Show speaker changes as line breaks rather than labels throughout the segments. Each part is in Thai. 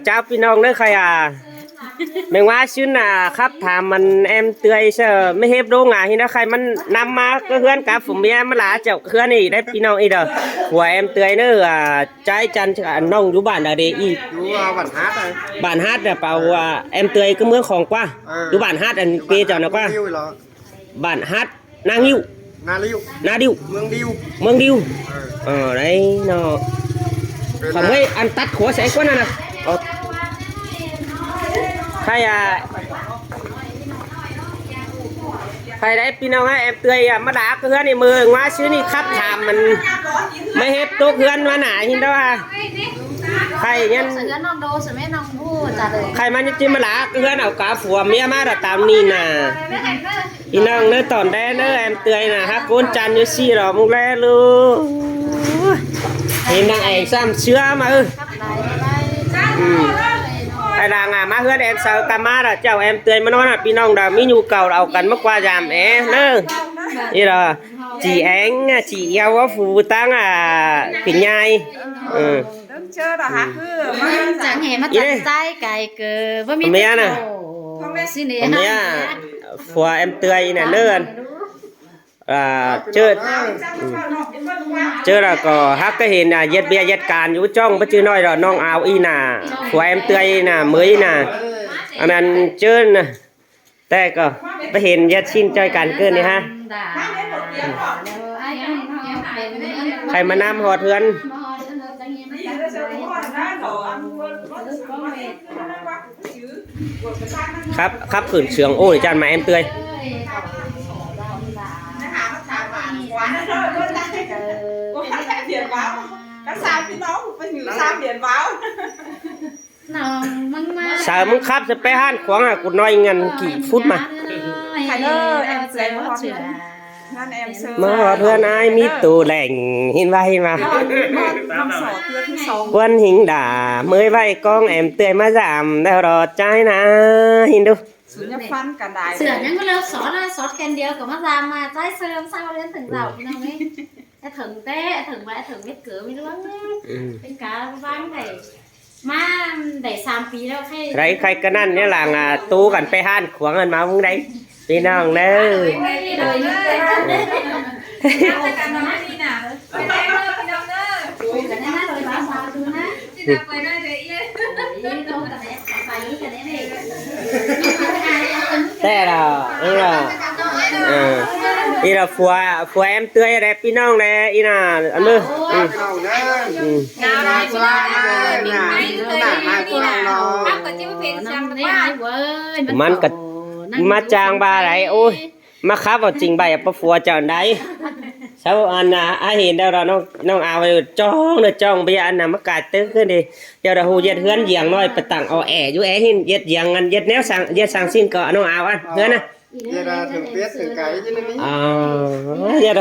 เจ้าพี่น้องเด้อใครแมงว่าชื่นครับถามมันแอมเตยเชอไม่เฮ็บโรงที่นะใครมันนำมาก็เฮือนกับผมเมียมาหลาเจ้าเฮือนนี่ได้พี่น้องอีเด้อหัวแอมเตยเด้อใจจันน้องอยู่บ้านดาเดอี
อยู่บ้านฮัดเลย
บ้านฮัดเนี่ยเปล่าแอมเตยก็เมืองของกว่าอยู่บ้านฮัดอันเปเจ้านะกว่าบ้านฮัดนางยิ้วนาดิว
เมืองดิว
ได้เนาะทำให้อันตัดหัวใส่ก้นน่ะใครใครได้พี่น้องแอมเตยมาด่าเพื่อนในมือว่าชื่อนี่ครับถามมันไม่เฮ็ดตัวเพื่อนมาหนาหินด้วยใครยันใครมันจะมาด่าเพื่อนเอากาผัวเมียมาแต่ตามนี่น่ะพี่น้องเนื้อตอนแรกเนื้อแอมเตยน่ะฮะโกนจันอยู่ซี่หรอมุกแรกลูกเห็นนางเอกซ้ำเชื้อมาไอ้ด่างมาเพื่อนแอมเซอร์กามาเจ้าแอมเตยมานอนพี่น้องดามิญูเก่าเอากันมากกว่ายามเนอะนี่เหรอchị én chị yêu có phụ tăng cái nhai
chưa đó hả
chẳng hề mất chặt tay cài cờ với miếng
mẹ nè mẹ phụ em tươi nè nương chưa là có hát cái hình giật bia giật càn vũ trong bất chưa nói rồi non áo y nè phụ em tươi nè mới nè anh chưa nè đây có cái hình giật xin chơi càn cơn này haใครมานำหอเทือนครับขืนเชืองโอ้ยจานมาแอมเตยสาวมึงครับจะไปห้านขวางกูน้อยเงินกี่ฟุตมามาเพื่อนไอ้มีตูแหล่งหินไว้มาวันหิงด่าเมื่อไว้กองแอมเตยมาจามแล้วรอใจนะหินดู
เสือยังก็เลิกสอนแคนเดียวกับมาจามมาใจเสื่อมเศร้าเล่นถึงเราพี่น้องนี่ไอ้ถึงเต้ไอ้ถึงไว้ถึงไม่เกือไม่รู้เป็นการบ้านไหนมาได้3 ปีแล้วให้
ใครก็นั่นเนี่ยหลังตู้กันไปห้านขวางกันมามึงได้พี่น้องเด้อแต่เราอีเราฟัวแอมเตยได้พี่น้องได้อีน่ะอันมือมันก็มาจางบาไรโอ้ยมาครับเอาจริงใบปะฟัวจอนได้เช้าอันเห็นได้เราน้องเอาจ้องไปอันน่ะมากาดตึ้งขึ้นดิเดี๋ยวเราหูเย็ดเฮือนเยียงน้อยไปตั้งเอาอยู่หินเย็ดเยียงอันเย็ดแนวสั่งเย็ดสั่งสิ้นก็น้องเอาอันเฮือนน่ะ
เย็ดถึงเป็ดถึงไก่ที่นี่
เย็ด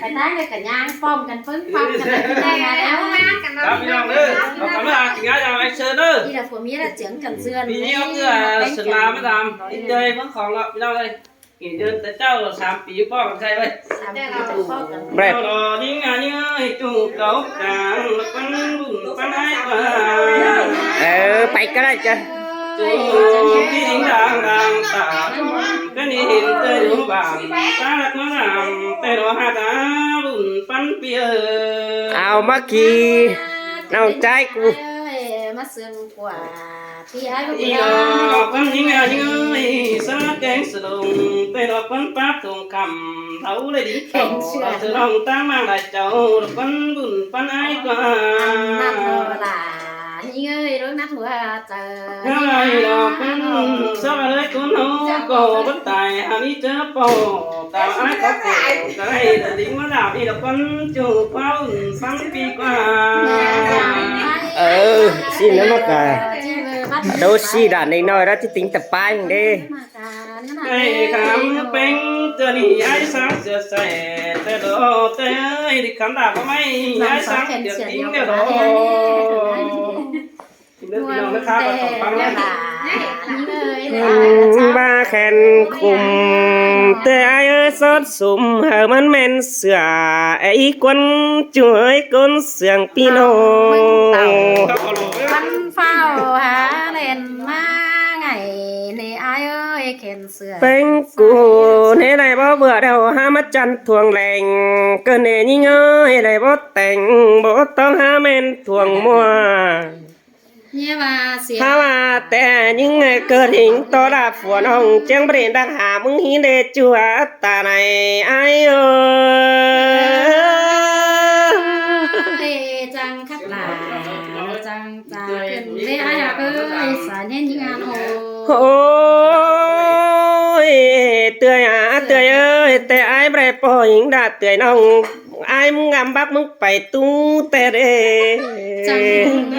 ไปได้เลยกันย่างป้อมกันปึ้งป้อมกันได้แล้วกัน
ครับพี่น้องเด้อเอาคำว่ากินง่ายอย่างไรเชิญเด้อ
นี่แหละผัวเมียเจียงกันเสื้อ
ปีนี้เพื่อสลาไม่ทำอินเดียมันของเราพี่น้องเลยกินเดือนแต่เจ้า3 ปีป้อกันใช่ไหมแรกนี่งานนี้จุกเก่ากลางปันบุญปันให้ไปก็ได้จ้ะที่ดิ้งดังตาก็นี่เห็นเตยอยู่บ้างตาลักน้ำแต่รอหาตาบุญปันเปียเอามากี่น้องใจกู
มาเสื่อมกว่าที่ให้กู
อีดอกปันยิงยิงสาแกงสะดุงแต่ดอกปันปั๊บทงคำเท่าเลยดิเขาจะลองตั้งมาได้เจ้าดอกปันบุญปันไอ้กว่า
นั่นล่ะนี่เอ้ยรู้นักหัวเจอ
อะไรดอกปันสบายคนหัวก็บัดตายอันนี้เจอปอตาไอ้ก็ปอก็ให้ดิ้งมาดาบอีดอกปันจูบเป้าปันปีกว่าxin nó mất rồi đâu xí đàn này nói đó thì tính tập bài đi đây khám bánh từ đi ai sáng giờ sẽ từ đó tới đi khám đạp có mấy ai sáng giờ tính đều đó ครับ
แต่
ฟัง
เว
นะ
ลานี่เลย
บ้าแขนคุมแต่ไอ้สดสุ่มเฮามันแม่นเสือไอ้กวนจ่วยก้นเสียงพี่น้อง
มันเฝ้าหาเล่นมาไงนี่อายเอ้ยเข็นเสือ
เป็นกูในไรบ่เบื่อเดาหามาจันทวงแรงเกินเนยิ่งเอ้ยไรบ่แต่งบ่ต้องหาแม่นทวงมัว
เนี่ยว่าเสีย
ถ้าว่าแต่ยิ่งเกิดหิงต่อดาฝวนห้องเจียงเปลี่ยนดังหามึงหินเดจัวตาในไอ้เอ้ย
จังคักหลาจังจาเกินเลยอายเอ้ยสายเน้นยิงงานโอ
โอ้ยเตือยเตือยเอ้ยแต่ไอ้บ่ได้ปล่อยหิงดาเตือยน้องไอ้มึงงำบักมึงไปตู้แต่เด้
จัง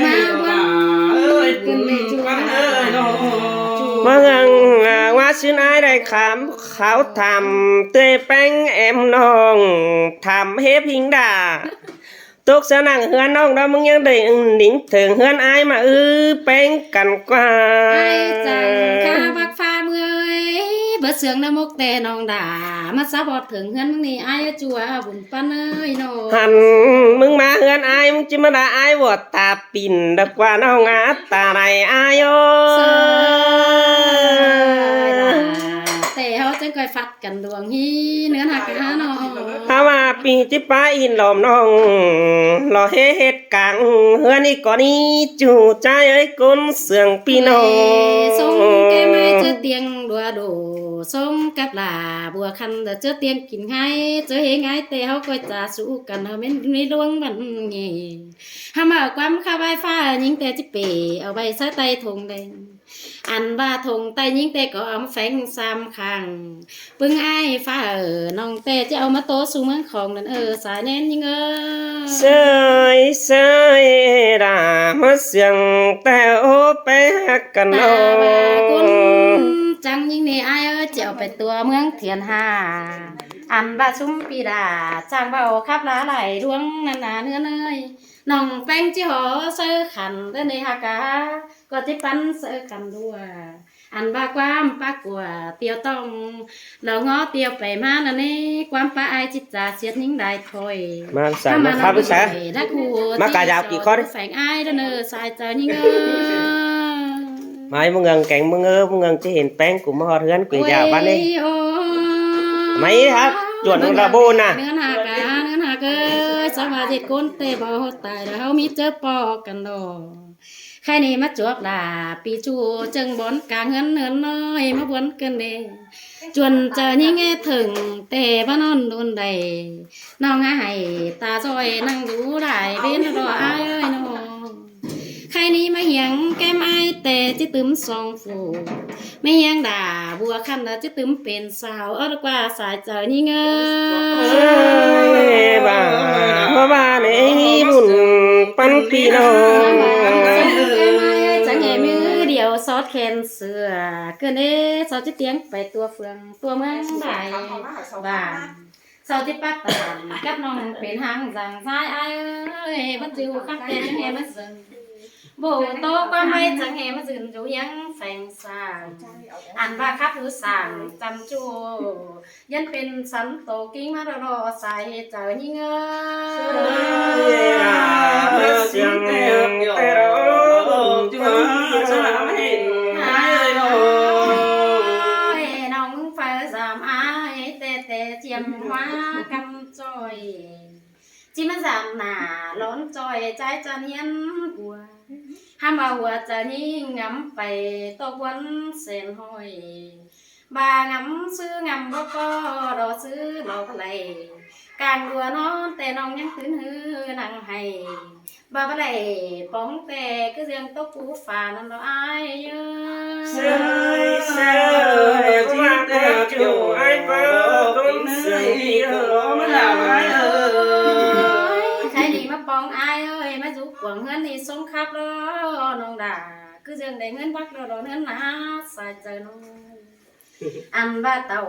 มาวันเกินเลยจูว่า
เมื่อว่าชื่นไอ้ได้ขามเขาทำเตยแป้งแอมน้องทำเฮพิงดาตกเสนังเฮือนน้องแล้วมึงยังได้หนิงถึงเฮือนไอ้มาแป้งกันกว่า
ไอ้จังข้าบักฟ้าเมื่อยเบิดเสียงน้ำมกแต่น้องด่ามาซาบอดถึงเฮือนมึงนี่ไอ้จัวบุญปันเอ้ยน้อง
หันมึงมาเฮือนไอ้มึงจิมาด่าไอ้วอดตาปิ่นดักว่าน้องอาตาไหนไอ้โอ
แต่เขาจังก่อยฟัดกันดวงฮีเนื้อหนักหาน้อง
ถ้าว่าปีที่ป้าอินหลอมน้องรอเฮ็ดกังเฮือนนี่ก่อนนี้จู่ใจเอ้ยก้นเสืองพี่น้อง
ส่งแกไม่เจอเตียงดัวโดส่งกับลาบัวคันเจอเตียงกินให้เจอเฮงไงแต่เขาก็จะสู้กันเขาไม่มีดวงมันไงทำเอาความข้าใบฟ้ายิงแต่จิเปเอาใบใส่ไตทงแดงอันว่าทงไตยิงแต่ก็เอามาแฝงซ้ำข้างปึ้งไอ้ฟ้าน้องแต่จะเอามาโตสู่เมืองของนั่นสายแน่นยิง
เสยเสยดามาเสียงแต่โอไปหักกันน้อง
จังยิงนี่ไอ้เจ้าไปตัวเมืองเทียนหาอันว่าซุ้มปีดาจ้างเบาขับลาไหลดวงนานาเนื้อเนยน้องแป้งจิหอเสื้อขันเด้อในฮากาก็จิปันเสื้อขันด้วยอันว่าความปากกว่าเตียวต้องเราง้อเตียวไปมานั่นนี่ความป้าไอจิตจ่าเสียดยิ่งได้ถอย
มาสั่งมาครับพี่สาวมากายาวกี่ข้อดิ
แฝงไอ้เด้อเนอสายใจยิ่ง
ไม่มึงเงินแกงมึงมึงเงินจะเห็นแป้งกูมาหอเรือนกูยาวบ้านนี่ไม่ครับจวนระโบนน่ะ
เนื้อหากะเนื้อหากะสวัสดีคนเตะบอตายแล้วมีเจอปอกันดอใครนี่มาจวบด่าปีจูจึงบอนกลางเงินเนินน้อยมาบวนกันเดจวนเจอนี่แง่ถึงแต่บ้านนอนโดนใดน้องให้ตาซอยนั่งดูได้เป็นรออ้ายเอ้ยน้องใครนี่มาเหียงแก้มไอแต่จิตึมสองฟูไม่ยังด่าบัวคันจิตึมเป็นสาวกว่าสายเจอนี่เงย
บ้าบ้าในบุญปันพี่น้อง
จังไงมือเดียวซอสแคนเสือเกินซอสจิเตียงไปตัวเฟืองตัวเมืองใดบ้านซอสจิปักตานกับน้องเป็นหางจังสายไอ้บัดจิวคักแต่จังไงมันซึงโบโตก็ไม่จังแหมาสื่นจูยังแฝงสางอันว่าคับหรือสั่งจำจูยันเป็นสันโตกิ้งมารอใส่เจอยิ่ง
เสียงแต่เราจุ๊สลามเห็น
น้องมึงไฟสามอายแต่เจียมหัวกำจอยจิมันสามหน้าร้อนจอยใจจะเนียนบัวห้ามเอาหัวจะยิ่งงำไปตกวันเส้นห้อยบางำซื้องำบ่ก็รอซื้อรอไหลกลางดัวนอนแต่น้องยังตื่นหือนั่งให้บ่าไหลป้องแต่ก็เสียงตกปูฝ่านั่นเราอายเยอะ
เสยเสยว่าแต่จูไอ้เปิ้ลเสียงที่เราไม่หลับไอ้
ใครดีมาปองอายเอ้ยมาจุกหวังเงินนี่ส่งคับรอน้องด่าคือเสียงได้เงินวักรอเงินหนาสายใจน้องอันว่าเต่า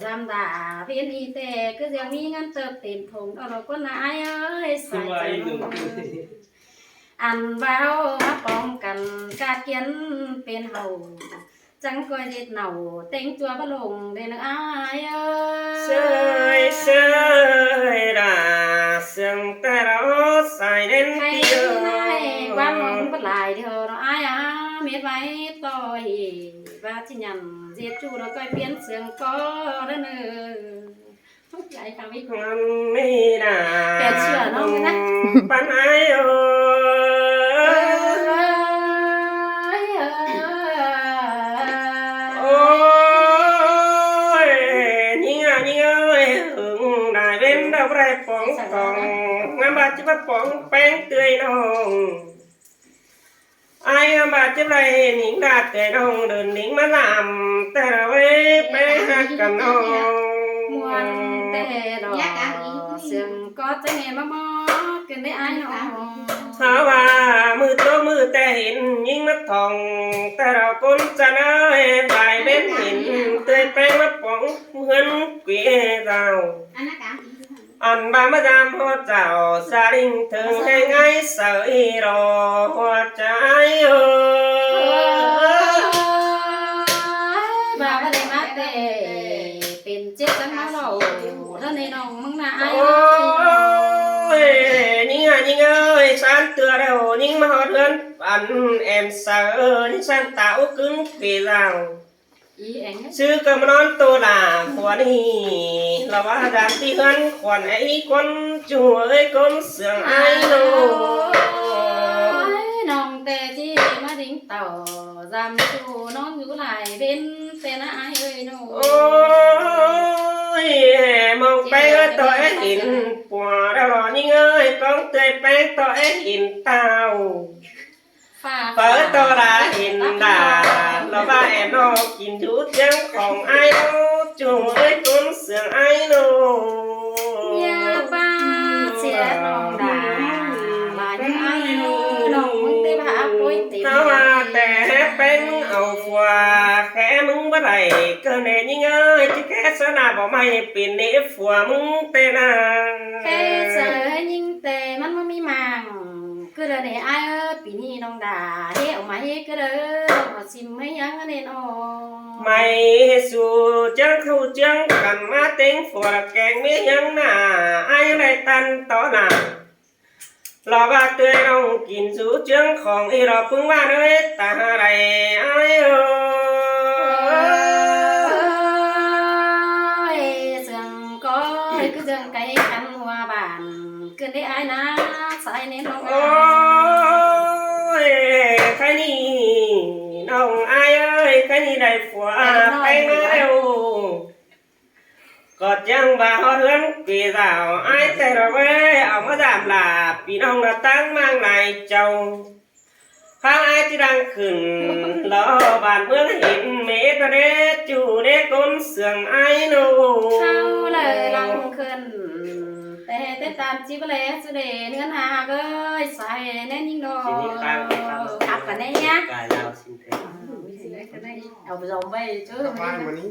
จำด่าเพียนอีแต่คือเสียงมีเงินเติบเต็มผงเราก็นายเอ้ยสายใจน้อง อันว่าเฮามาป้องกันการเกียนเป็นเฮาจังก้อยเด็ดเหนาเต็งตัวบ่ลงเด้นอ้ายเอ้
เสยเสยด่าเสียงแต่เราใส่เด่น
ให้
ที่เดิ
นายว่าน้อง
ม
บ่หลายเด้ออ้ายเม็ดไว้ต่อยว่าสิหยังเสียจูแล้วก้อยเปลี่ยนเสียงก็เด้อเด้อใจฟังอีก
มันไม่น่า
แปดเชื่อน้องนะ
ปัญหาเอ้ยโอ้ยยิ่งอ่ะยิ่งเอ้ยหึงได้เว้นดาวไรป๋องกองงามบาดจะมาป๋องแป้งเตยน้องไอ้งามบาดจะไรหนิงดาเตยน้องเดินหนิงมาลำแต่ละเว้ยไปหักกับน้อง
มวนแต่ดอกเสียงก็จะแง่มามอกันได้อ้ายน้อง
ถ้าว่ามือโตมือแต่เห็นยิ่งนักทองแต่เราคนจะเนยใบเบ็ดเห็นเตยแป้งมาป๋องเฮือนเกวียเรา
อันนั้นกะ
อันบามาดามหัวเจ้าสาลิงถึงให้ไงเสยรอหัวใจเออ
บ่าวได้มาแต่เป็นเจ็บจังมาเราเท่าในน้องมึงน่ะอ้าย
โอ้ยยิ่งอ่ะยิ่งเอ้ยสันเตือเรายิ่งมาหอดเฮือนอันแอมเสยยิ่งสันตาอุกึ้งเกลียว
อีเอง
ซื้อกำนอนตัวหลาหัวนี่เราว่าดามที่เฮือนขวัญไอ้คนจั่วไอ้คนเสืองไอ้โน
น้องแต่ที่มาดิ้งต่อจำจูน้องอยู่หลายเป็นเป็นอ้ายเอ้ยน้อง
โอ้ยมองไปก็ต่อไอ้หินปัวเราหล่อนี่เอ้ยกองเตยไปต่อไอ้หินเต้าเปิดตัวลาหินดาเราว่าแอบนอกกินดูเจียงของไอ้โนจั่วไอ้คนเสืองไอ้โน
ยาป้าเสียน้องดาลายอ้ายน้องมึงได้พาป่วยติด
ถ้าว่าแต่เป็นมึงเอาฝัวแค่มึงบ่ได้ก็แน่ยิ่งเอ้ยที่แค่สนาบ่ไม่เป็นเนฝัวมึงเตนาง
แค่เจอยิงแต่มันไม่มีมังก็เลยได้อ้ายปีนี้น้องดาเฮ้เอามาเฮ้ก็เลยมาชิมไม่ยังเน่นอ
ไม่สู่จังเข้าจังกันมาเต็งฝัวแกงมียังหน้าไอ้ไรตันต่อหน้ารอว่าเตยน้องกินสู่จังของอีรอพึ่งว่าเลยตาอะไรไอ้เอ้ย
เสียงก็คือเสียงไก่ขันหัวบานขึ้นได้อ้ายนะสายเน่นน้อง
โอ้ยใครนี่น้องอายเอ้ยใครนี่ได้ผัวไปมาเร็วก็จังบ่าฮอดเฮือนปีสาวอายแต่ละเว้ยเอามาดามลาพี่น้องน่ะตั้งมั่งในเจ้าข้างอายที่ดังขึ้นล้อบ้านเมืองเห็นเมตรเดจูเดคนเสื่องอายโน
เข้าเลยลองขึ้นแต่ตามจีบเลยสุดเนื้อหาก็ใส่แน่นิ่งดอกขับกันได้ยัง
กายเราสิ้นเพลง
เอาไปลองไปเจอ
บ้านวันนี้